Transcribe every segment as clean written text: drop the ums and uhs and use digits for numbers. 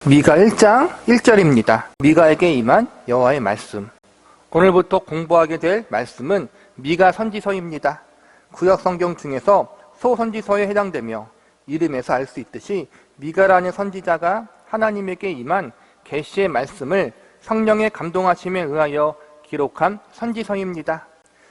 미가 1장 1절입니다. 미가에게 임한 여호와의 말씀. 오늘부터 공부하게 될 말씀은 미가 선지서입니다. 구약 성경 중에서 소선지서에 해당되며 이름에서 알 수 있듯이 미가라는 선지자가 하나님에게 임한 계시의 말씀을 성령의 감동하심에 의하여 기록한 선지서입니다.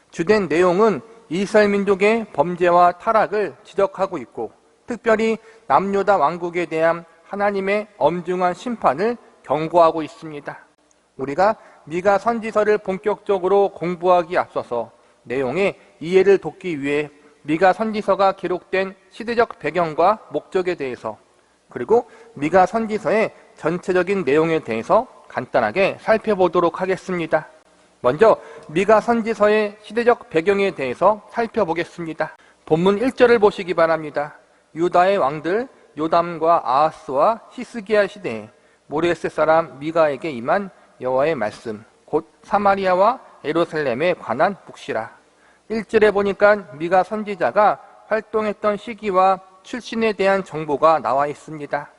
주된 내용은 이스라엘 민족의 범죄와 타락을 지적하고 있고, 특별히 남유다 왕국에 대한 하나님의 엄중한 심판을 경고하고 있습니다. 우리가 미가 선지서를 본격적으로 공부하기 앞서서 내용의 이해를 돕기 위해 미가 선지서가 기록된 시대적 배경과 목적에 대해서, 그리고 미가 선지서의 전체적인 내용에 대해서 간단하게 살펴보도록 하겠습니다. 먼저 미가 선지서의 시대적 배경에 대해서 살펴보겠습니다. 본문 1절을 보시기 바랍니다. 유다의 왕들 요담과 아하스와 히스기야 시대에 모레셋 사람 미가에게 임한 여호와의 말씀, 곧 사마리아와 예루살렘에 관한 묵시라. 1절에 보니까 미가 선지자가 활동했던 시기와 출신에 대한 정보가 나와 있습니다.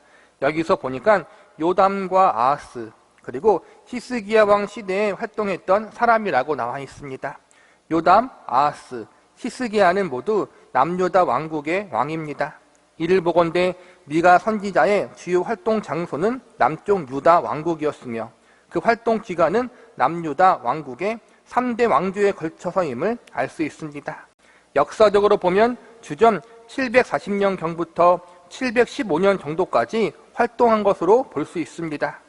여기서 보니까 요담과 아하스, 그리고 히스기야 왕 시대에 활동했던 사람이라고 나와 있습니다. 요담, 아하스, 히스기야는 모두 남유다 왕국의 왕입니다. 이를 보건대 미가 선지자의 주요 활동 장소는 남쪽 유다 왕국이었으며 그 활동 기간은 남유다 왕국의 3대 왕조에 걸쳐서임을 알 수 있습니다. 역사적으로 보면 주전 740년경부터 715년 정도까지 활동한 것으로 볼 수 있습니다.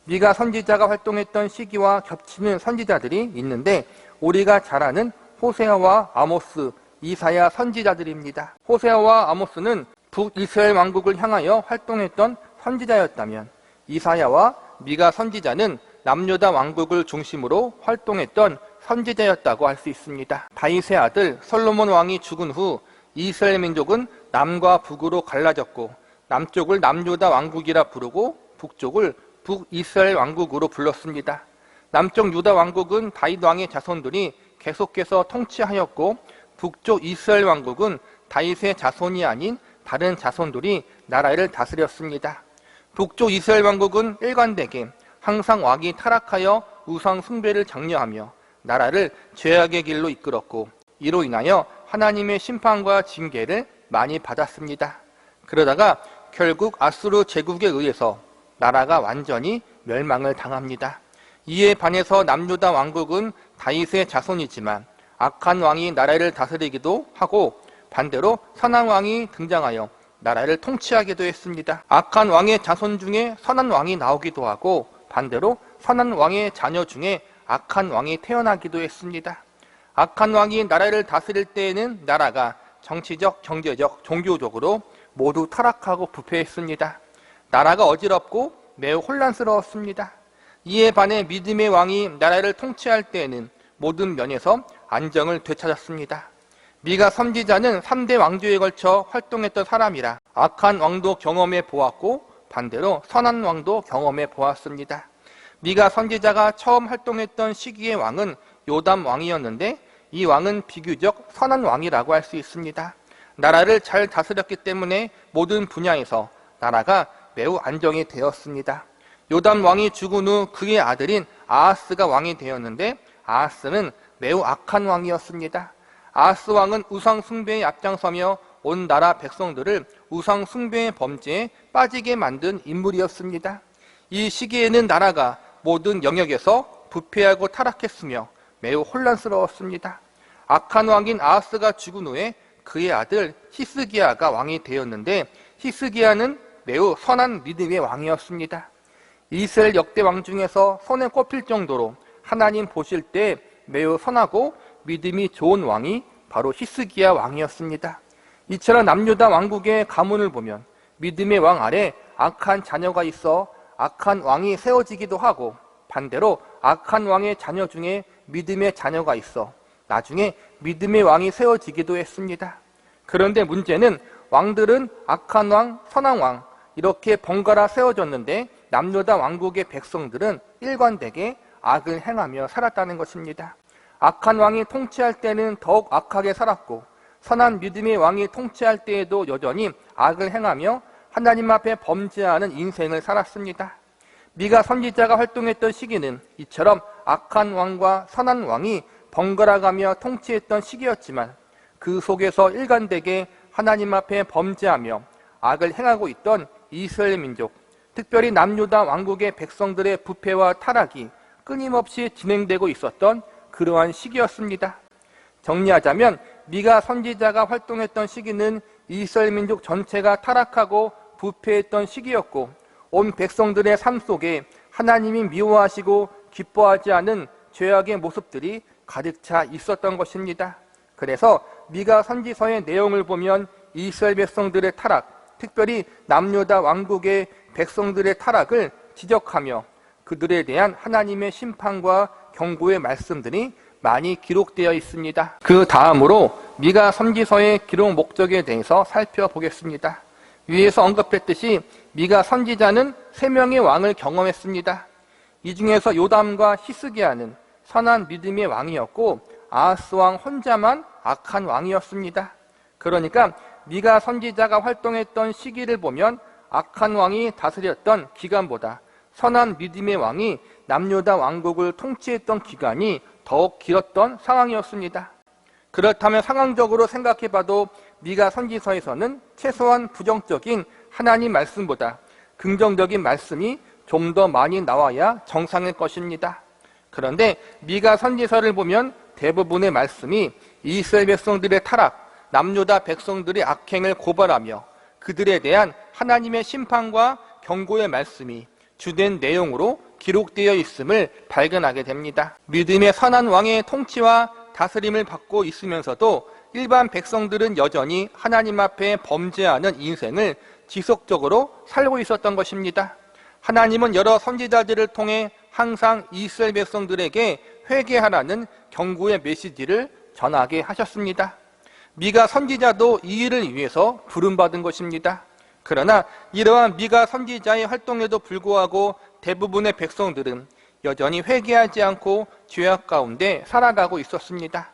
미가 선지자가 활동했던 시기와 겹치는 선지자들이 있는데, 우리가 잘 아는 호세아와 아모스, 이사야 선지자들입니다. 호세아와 아모스는 북이스라엘 왕국을 향하여 활동했던 선지자였다면, 이사야와 미가 선지자는 남유다 왕국을 중심으로 활동했던 선지자였다고 할 수 있습니다. 다윗의 아들 솔로몬 왕이 죽은 후 이스라엘 민족은 남과 북으로 갈라졌고, 남쪽을 남유다 왕국이라 부르고 북쪽을 북이스라엘 왕국으로 불렀습니다. 남쪽 유다 왕국은 다윗 왕의 자손들이 계속해서 통치하였고, 북쪽 이스라엘 왕국은 다윗의 자손이 아닌 다른 자손들이 나라를 다스렸습니다. 북쪽 이스라엘 왕국은 일관되게 항상 왕이 타락하여 우상 숭배를 장려하며 나라를 죄악의 길로 이끌었고, 이로 인하여 하나님의 심판과 징계를 많이 받았습니다. 그러다가 결국 아수르 제국에 의해서 나라가 완전히 멸망을 당합니다. 이에 반해서 남유다 왕국은 다윗의 자손이지만 악한 왕이 나라를 다스리기도 하고, 반대로 선한 왕이 등장하여 나라를 통치하기도 했습니다. 악한 왕의 자손 중에 선한 왕이 나오기도 하고, 반대로 선한 왕의 자녀 중에 악한 왕이 태어나기도 했습니다. 악한 왕이 나라를 다스릴 때에는 나라가 정치적, 경제적, 종교적으로 모두 타락하고 부패했습니다. 나라가 어지럽고 매우 혼란스러웠습니다. 이에 반해 믿음의 왕이 나라를 통치할 때에는 모든 면에서 안정을 되찾았습니다. 미가 선지자는 3대 왕조에 걸쳐 활동했던 사람이라 악한 왕도 경험해 보았고, 반대로 선한 왕도 경험해 보았습니다. 미가 선지자가 처음 활동했던 시기의 왕은 요담 왕이었는데, 이 왕은 비교적 선한 왕이라고 할 수 있습니다. 나라를 잘 다스렸기 때문에 모든 분야에서 나라가 매우 안정이 되었습니다. 요담 왕이 죽은 후 그의 아들인 아하스가 왕이 되었는데, 아하스는 매우 악한 왕이었습니다. 아하스 왕은 우상 숭배에 앞장서며 온 나라 백성들을 우상 숭배의 범죄에 빠지게 만든 인물이었습니다. 이 시기에는 나라가 모든 영역에서 부패하고 타락했으며 매우 혼란스러웠습니다. 악한 왕인 아하스가 죽은 후에 그의 아들 히스기야가 왕이 되었는데, 히스기야는 매우 선한 믿음의 왕이었습니다. 이스라엘 역대 왕 중에서 손에 꼽힐 정도로 하나님 보실 때 매우 선하고 믿음이 좋은 왕이 바로 히스기야 왕이었습니다. 이처럼 남유다 왕국의 가문을 보면 믿음의 왕 아래 악한 자녀가 있어 악한 왕이 세워지기도 하고, 반대로 악한 왕의 자녀 중에 믿음의 자녀가 있어 나중에 믿음의 왕이 세워지기도 했습니다. 그런데 문제는 왕들은 악한 왕, 선한 왕 이렇게 번갈아 세워졌는데, 남유다 왕국의 백성들은 일관되게 악을 행하며 살았다는 것입니다. 악한 왕이 통치할 때는 더욱 악하게 살았고, 선한 믿음의 왕이 통치할 때에도 여전히 악을 행하며 하나님 앞에 범죄하는 인생을 살았습니다. 미가 선지자가 활동했던 시기는 이처럼 악한 왕과 선한 왕이 번갈아가며 통치했던 시기였지만 그 속에서 일관되게 하나님 앞에 범죄하며 악을 행하고 있던 이스라엘 민족, 특별히 남유다 왕국의 백성들의 부패와 타락이 끊임없이 진행되고 있었던 그러한 시기였습니다. 정리하자면 미가 선지자가 활동했던 시기는 이스라엘 민족 전체가 타락하고 부패했던 시기였고 온 백성들의 삶 속에 하나님이 미워하시고 기뻐하지 않은 죄악의 모습들이 가득 차 있었던 것입니다. 그래서 미가 선지서의 내용을 보면 이스라엘 백성들의 타락, 특별히 남유다 왕국의 백성들의 타락을 지적하며 그들에 대한 하나님의 심판과 경고의 말씀들이 많이 기록되어 있습니다. 그 다음으로 미가 선지서의 기록 목적에 대해서 살펴보겠습니다. 위에서 언급했듯이 미가 선지자는 3명의 왕을 경험했습니다. 이 중에서 요담과 히스기야는 선한 믿음의 왕이었고 아하스 왕 혼자만 악한 왕이었습니다. 그러니까 미가 선지자가 활동했던 시기를 보면 악한 왕이 다스렸던 기간보다 선한 믿음의 왕이 남유다 왕국을 통치했던 기간이 더욱 길었던 상황이었습니다. 그렇다면 상황적으로 생각해봐도 미가 선지서에서는 최소한 부정적인 하나님 말씀보다 긍정적인 말씀이 좀 더 많이 나와야 정상일 것입니다. 그런데 미가 선지서를 보면 대부분의 말씀이 이스라엘 백성들의 타락, 남유다 백성들의 악행을 고발하며 그들에 대한 하나님의 심판과 경고의 말씀이 주된 내용으로 기록되어 있음을 발견하게 됩니다. 믿음의 선한 왕의 통치와 다스림을 받고 있으면서도 일반 백성들은 여전히 하나님 앞에 범죄하는 인생을 지속적으로 살고 있었던 것입니다. 하나님은 여러 선지자들을 통해 항상 이스라엘 백성들에게 회개하라는 경고의 메시지를 전하게 하셨습니다. 미가 선지자도 이 일을 위해서 부름받은 것입니다. 그러나 이러한 미가 선지자의 활동에도 불구하고 대부분의 백성들은 여전히 회개하지 않고 죄악 가운데 살아가고 있었습니다.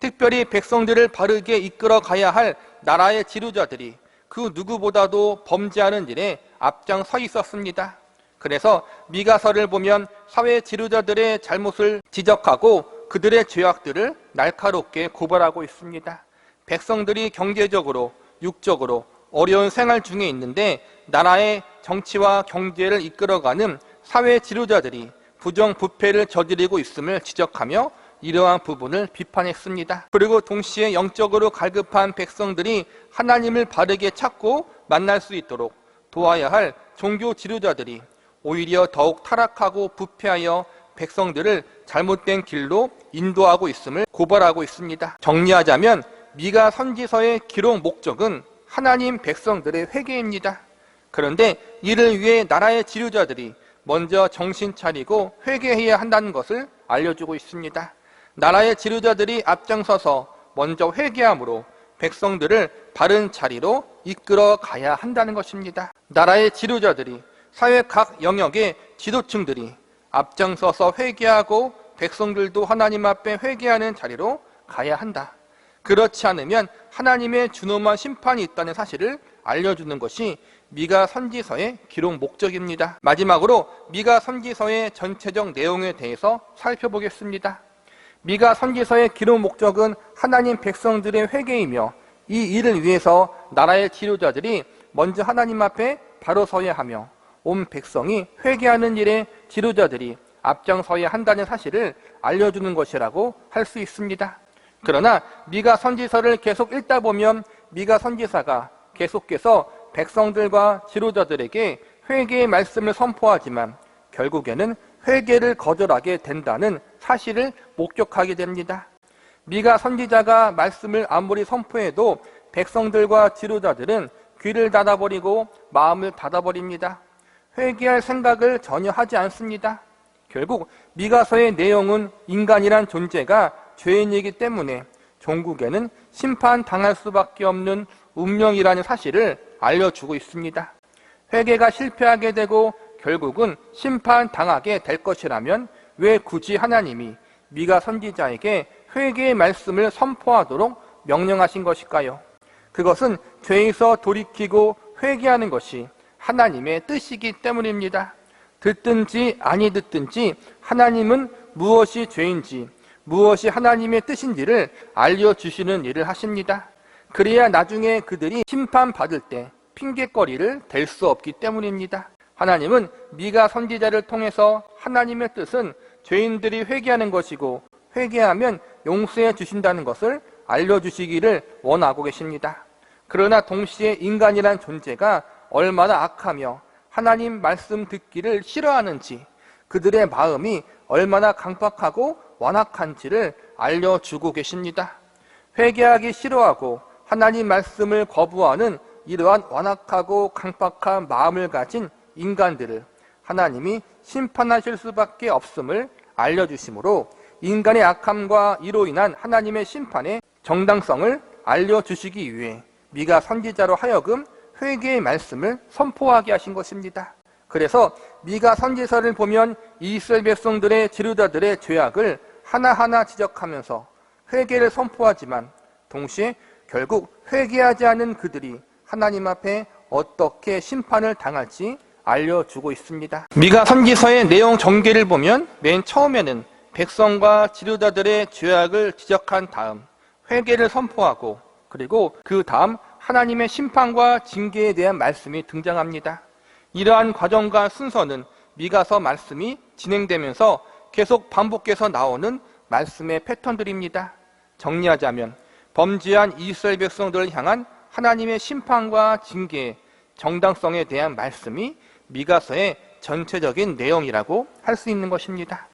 특별히 백성들을 바르게 이끌어 가야 할 나라의 지도자들이 그 누구보다도 범죄하는 일에 앞장서 있었습니다. 그래서 미가서를 보면 사회 지도자들의 잘못을 지적하고 그들의 죄악들을 날카롭게 고발하고 있습니다. 백성들이 경제적으로, 육적으로 어려운 생활 중에 있는데 나라의 정치와 경제를 이끌어가는 사회 지도자들이 부정부패를 저지르고 있음을 지적하며 이러한 부분을 비판했습니다. 그리고 동시에 영적으로 갈급한 백성들이 하나님을 바르게 찾고 만날 수 있도록 도와야 할 종교 지도자들이 오히려 더욱 타락하고 부패하여 백성들을 잘못된 길로 인도하고 있음을 고발하고 있습니다. 정리하자면 미가 선지서의 기록 목적은 하나님 백성들의 회개입니다. 그런데 이를 위해 나라의 지도자들이 먼저 정신 차리고 회개해야 한다는 것을 알려주고 있습니다. 나라의 지도자들이 앞장서서 먼저 회개함으로 백성들을 바른 자리로 이끌어 가야 한다는 것입니다. 나라의 지도자들이 사회 각 영역의 지도층들이 앞장서서 회개하고 백성들도 하나님 앞에 회개하는 자리로 가야 한다. 그렇지 않으면 하나님의 준엄한 심판이 있다는 사실을 알려주는 것이 미가 선지서의 기록 목적입니다. 마지막으로 미가 선지서의 전체적 내용에 대해서 살펴보겠습니다. 미가 선지서의 기록 목적은 하나님 백성들의 회개이며 이 일을 위해서 나라의 지도자들이 먼저 하나님 앞에 바로 서야 하며 온 백성이 회개하는 일에 지도자들이 앞장서야 한다는 사실을 알려주는 것이라고 할 수 있습니다. 그러나 미가 선지서를 계속 읽다 보면 미가 선지사가 계속해서 백성들과 지도자들에게 회개의 말씀을 선포하지만 결국에는 회개를 거절하게 된다는 사실을 목격하게 됩니다. 미가 선지자가 말씀을 아무리 선포해도 백성들과 지도자들은 귀를 닫아버리고 마음을 닫아버립니다. 회개할 생각을 전혀 하지 않습니다. 결국 미가서의 내용은 인간이란 존재가 죄인이기 때문에 종국에는 심판당할 수밖에 없는 운명이라는 사실을 알려주고 있습니다. 회개가 실패하게 되고 결국은 심판당하게 될 것이라면 왜 굳이 하나님이 미가 선지자에게 회개의 말씀을 선포하도록 명령하신 것일까요? 그것은 죄에서 돌이키고 회개하는 것이 하나님의 뜻이기 때문입니다. 듣든지 아니 듣든지 하나님은 무엇이 죄인지 무엇이 하나님의 뜻인지를 알려주시는 일을 하십니다. 그래야 나중에 그들이 심판받을 때 핑계거리를 댈 수 없기 때문입니다. 하나님은 미가 선지자를 통해서 하나님의 뜻은 죄인들이 회개하는 것이고 회개하면 용서해 주신다는 것을 알려주시기를 원하고 계십니다. 그러나 동시에 인간이란 존재가 얼마나 악하며 하나님 말씀 듣기를 싫어하는지 그들의 마음이 얼마나 강팍하고 완악한지를 알려주고 계십니다. 회개하기 싫어하고 하나님 말씀을 거부하는 이러한 완악하고 강팍한 마음을 가진 인간들을 하나님이 심판하실 수밖에 없음을 알려주시므로 인간의 악함과 이로 인한 하나님의 심판의 정당성을 알려주시기 위해 미가 선지자로 하여금 회개의 말씀을 선포하게 하신 것입니다. 그래서 미가 선지서를 보면 이스라엘 백성들의 지도자들의 죄악을 하나하나 지적하면서 회개를 선포하지만 동시에 결국 회개하지 않은 그들이 하나님 앞에 어떻게 심판을 당할지 알려주고 있습니다. 미가 선지서의 내용 전개를 보면 맨 처음에는 백성과 지도자들의 죄악을 지적한 다음 회개를 선포하고 그리고 그 다음 하나님의 심판과 징계에 대한 말씀이 등장합니다. 이러한 과정과 순서는 미가서 말씀이 진행되면서 계속 반복해서 나오는 말씀의 패턴들입니다. 정리하자면 범죄한 이스라엘 백성들을 향한 하나님의 심판과 징계의 정당성에 대한 말씀이 미가서의 전체적인 내용이라고 할 수 있는 것입니다.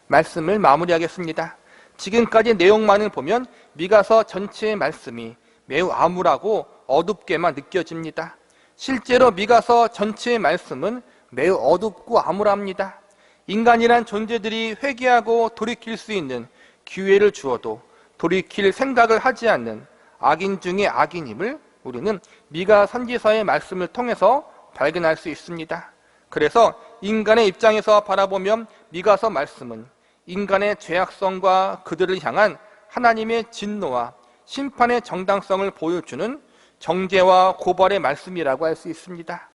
말씀을 마무리하겠습니다. 지금까지 내용만을 보면 미가서 전체의 말씀이 매우 암울하고 어둡게만 느껴집니다. 실제로 미가서 전체의 말씀은 매우 어둡고 암울합니다. 인간이란 존재들이 회개하고 돌이킬 수 있는 기회를 주어도 돌이킬 생각을 하지 않는 악인 중에 악인임을 우리는 미가 선지서의 말씀을 통해서 발견할 수 있습니다. 그래서 인간의 입장에서 바라보면 미가서 말씀은 인간의 죄악성과 그들을 향한 하나님의 진노와 심판의 정당성을 보여주는 정죄와 고발의 말씀이라고 할 수 있습니다.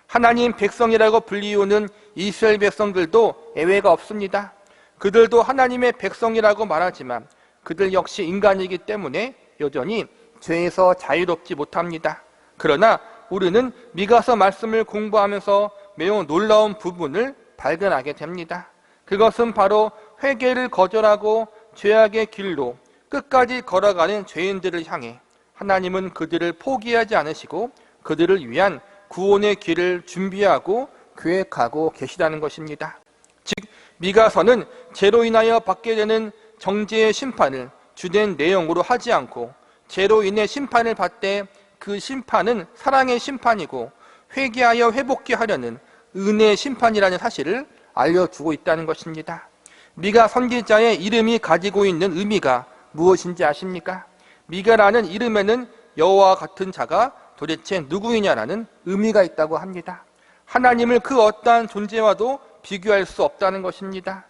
하나님 백성이라고 불리우는 이스라엘 백성들도 예외가 없습니다. 그들도 하나님의 백성이라고 말하지만 그들 역시 인간이기 때문에 여전히 죄에서 자유롭지 못합니다. 그러나 우리는 미가서 말씀을 공부하면서 매우 놀라운 부분을 발견하게 됩니다. 그것은 바로 회개를 거절하고 죄악의 길로 끝까지 걸어가는 죄인들을 향해 하나님은 그들을 포기하지 않으시고 그들을 위한 구원의 길을 준비하고 계획하고 계시다는 것입니다. 즉 미가서는 죄로 인하여 받게 되는 정죄의 심판을 주된 내용으로 하지 않고 죄로 인해 심판을 받되 그 심판은 사랑의 심판이고 회개하여 회복케 하려는 은혜의 심판이라는 사실을 알려주고 있다는 것입니다. 미가 선지자의 이름이 가지고 있는 의미가 무엇인지 아십니까? 미가라는 이름에는 여호와 같은 자가 도대체 누구이냐라는 의미가 있다고 합니다. 하나님을 그 어떠한 존재와도 비교할 수 없다는 것입니다.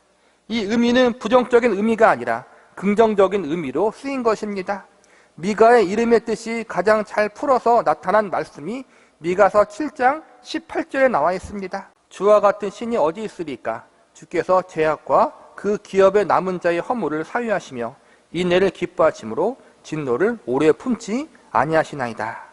이 의미는 부정적인 의미가 아니라 긍정적인 의미로 쓰인 것입니다. 미가의 이름의 뜻이 가장 잘 풀어서 나타난 말씀이 미가서 7장 18절에 나와 있습니다. 주와 같은 신이 어디 있으리까? 주께서 죄악과 그 기업의 남은 자의 허물을 사유하시며 인애를 기뻐하심으로 진노를 오래 품지 아니하시나이다.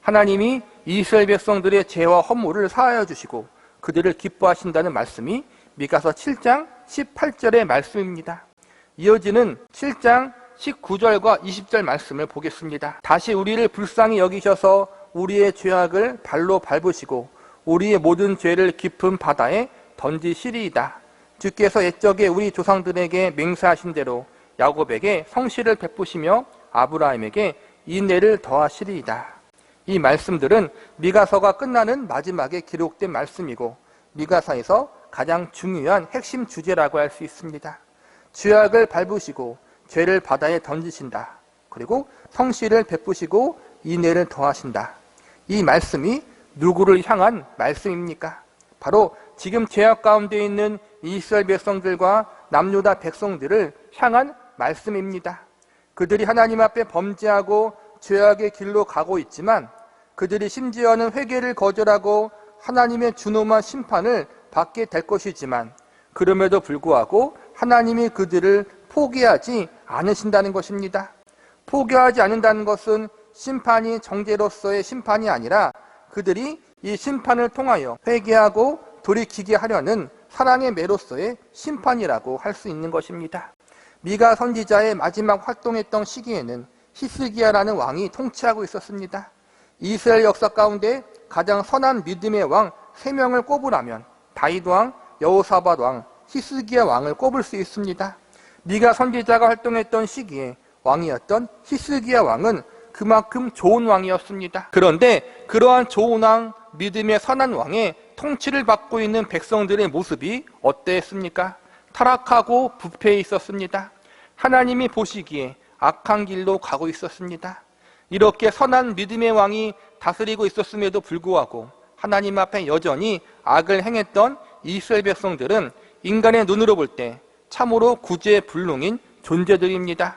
하나님이 이스라엘 백성들의 죄와 허물을 사하여 주시고 그들을 기뻐하신다는 말씀이 미가서 7장 18절의 말씀입니다. 이어지는 7장 19절과 20절 말씀을 보겠습니다. 다시 우리를 불쌍히 여기셔서 우리의 죄악을 발로 밟으시고 우리의 모든 죄를 깊은 바다에 던지시리이다. 주께서 옛적에 우리 조상들에게 맹세하신 대로 야곱에게 성실을 베푸시며 아브라함에게 인애를 더하시리이다. 이 말씀들은 미가서가 끝나는 마지막에 기록된 말씀이고 미가서에서 가장 중요한 핵심 주제라고 할 수 있습니다. 죄악을 밟으시고 죄를 바다에 던지신다. 그리고 성실을 베푸시고 인애를 더하신다. 이 말씀이 누구를 향한 말씀입니까? 바로 지금 죄악 가운데 있는 이스라엘 백성들과 남유다 백성들을 향한 말씀입니다. 그들이 하나님 앞에 범죄하고 죄악의 길로 가고 있지만 그들이 심지어는 회개를 거절하고 하나님의 준엄한 심판을 받게 될 것이지만 그럼에도 불구하고 하나님이 그들을 포기하지 않으신다는 것입니다. 포기하지 않는다는 것은 심판이 정죄로서의 심판이 아니라 그들이 이 심판을 통하여 회개하고 돌이키게 하려는 사랑의 매로서의 심판이라고 할 수 있는 것입니다. 미가 선지자의 마지막 활동했던 시기에는 히스기야라는 왕이 통치하고 있었습니다. 이스라엘 역사 가운데 가장 선한 믿음의 왕 3명을 꼽으라면 다윗 왕, 여호사밧 왕, 히스기야 왕을 꼽을 수 있습니다. 미가 선지자가 활동했던 시기에 왕이었던 히스기야 왕은 그만큼 좋은 왕이었습니다. 그런데 그러한 좋은 왕, 믿음의 선한 왕의 통치를 받고 있는 백성들의 모습이 어땠습니까? 타락하고 부패해 있었습니다. 하나님이 보시기에 악한 길로 가고 있었습니다. 이렇게 선한 믿음의 왕이 다스리고 있었음에도 불구하고 하나님 앞에 여전히 악을 행했던 이스라엘 백성들은 인간의 눈으로 볼 때 참으로 구제불능인 존재들입니다.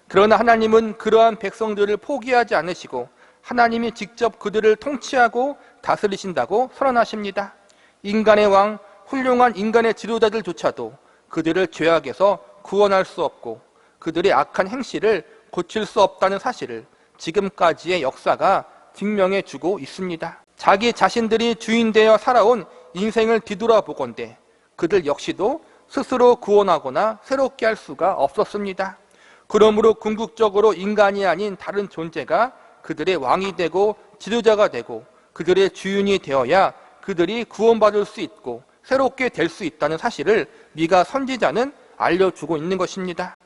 그러나 하나님은 그러한 백성들을 포기하지 않으시고 하나님이 직접 그들을 통치하고 다스리신다고 선언하십니다. 인간의 왕, 훌륭한 인간의 지도자들조차도 그들을 죄악에서 구원할 수 없고 그들의 악한 행실을 고칠 수 없다는 사실을 지금까지의 역사가 증명해 주고 있습니다. 자기 자신들이 주인되어 살아온 인생을 뒤돌아보건대 그들 역시도 스스로 구원하거나 새롭게 할 수가 없었습니다. 그러므로 궁극적으로 인간이 아닌 다른 존재가 그들의 왕이 되고 지도자가 되고 그들의 주인이 되어야 그들이 구원받을 수 있고 새롭게 될 수 있다는 사실을 미가 선지자는 알려주고 있는 것입니다.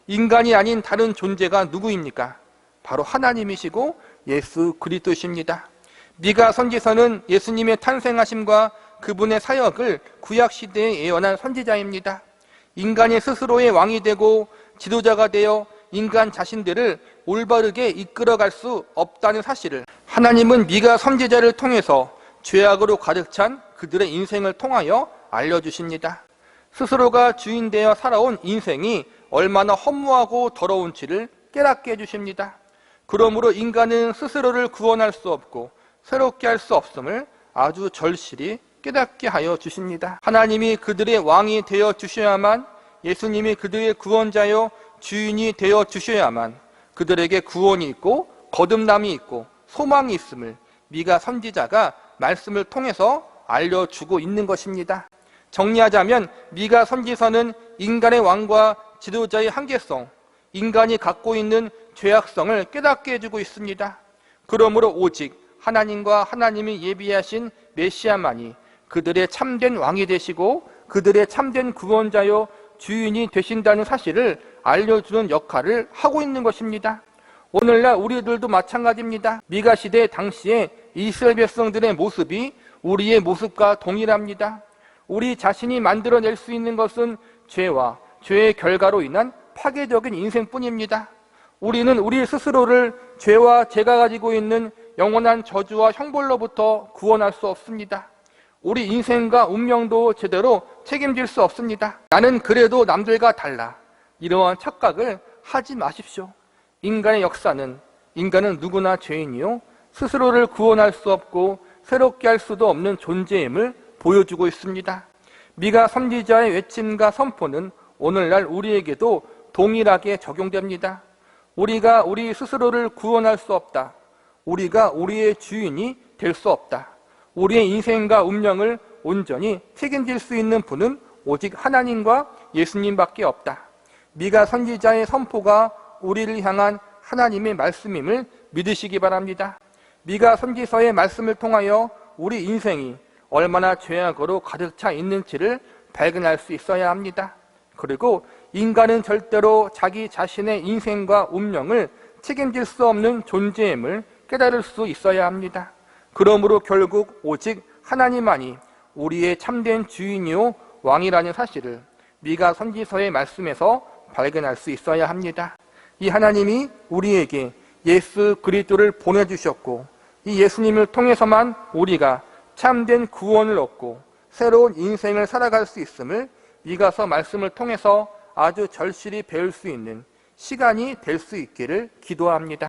인간이 아닌 다른 존재가 누구입니까? 바로 하나님이시고 예수 그리스도십니다. 미가 선지서는 예수님의 탄생하심과 그분의 사역을 구약시대에 예언한 선지자입니다. 인간이 스스로의 왕이 되고 지도자가 되어 인간 자신들을 올바르게 이끌어갈 수 없다는 사실을 하나님은 미가 선지자를 통해서 죄악으로 가득 찬 그들의 인생을 통하여 알려주십니다. 스스로가 주인되어 살아온 인생이 얼마나 허무하고 더러운지를 깨닫게 해주십니다. 그러므로 인간은 스스로를 구원할 수 없고 새롭게 할 수 없음을 아주 절실히 깨닫게 하여 주십니다. 하나님이 그들의 왕이 되어 주셔야만, 예수님이 그들의 구원자요 주인이 되어 주셔야만 그들에게 구원이 있고 거듭남이 있고 소망이 있음을 미가 선지자가 말씀을 통해서 알려주고 있는 것입니다. 정리하자면 미가 선지서는 인간의 왕과 지도자의 한계성, 인간이 갖고 있는 죄악성을 깨닫게 해주고 있습니다. 그러므로 오직 하나님과 하나님이 예비하신 메시아만이 그들의 참된 왕이 되시고 그들의 참된 구원자요 주인이 되신다는 사실을 알려주는 역할을 하고 있는 것입니다. 오늘날 우리들도 마찬가지입니다. 미가 시대 당시에 이스라엘 백성들의 모습이 우리의 모습과 동일합니다. 우리 자신이 만들어낼 수 있는 것은 죄와 죄의 결과로 인한 파괴적인 인생뿐입니다. 우리는 우리 스스로를 죄와 죄가 가지고 있는 영원한 저주와 형벌로부터 구원할 수 없습니다. 우리 인생과 운명도 제대로 책임질 수 없습니다. 나는 그래도 남들과 달라. 이러한 착각을 하지 마십시오. 인간은 누구나 죄인이요 스스로를 구원할 수 없고 새롭게 할 수도 없는 존재임을 보여주고 있습니다. 미가 선지자의 외침과 선포는 오늘날 우리에게도 동일하게 적용됩니다. 우리가 우리 스스로를 구원할 수 없다. 우리가 우리의 주인이 될 수 없다. 우리의 인생과 운명을 온전히 책임질 수 있는 분은 오직 하나님과 예수님밖에 없다. 미가 선지자의 선포가 우리를 향한 하나님의 말씀임을 믿으시기 바랍니다. 미가 선지서의 말씀을 통하여 우리 인생이 얼마나 죄악으로 가득 차 있는지를 발견할 수 있어야 합니다. 그리고 인간은 절대로 자기 자신의 인생과 운명을 책임질 수 없는 존재임을 깨달을 수 있어야 합니다. 그러므로 결국 오직 하나님만이 우리의 참된 주인이요 왕이라는 사실을 미가 선지서의 말씀에서 발견할 수 있어야 합니다. 이 하나님이 우리에게 예수 그리스도를 보내주셨고 이 예수님을 통해서만 우리가 참된 구원을 얻고 새로운 인생을 살아갈 수 있음을 미가서 말씀을 통해서 아주 절실히 배울 수 있는 시간이 될 수 있기를 기도합니다.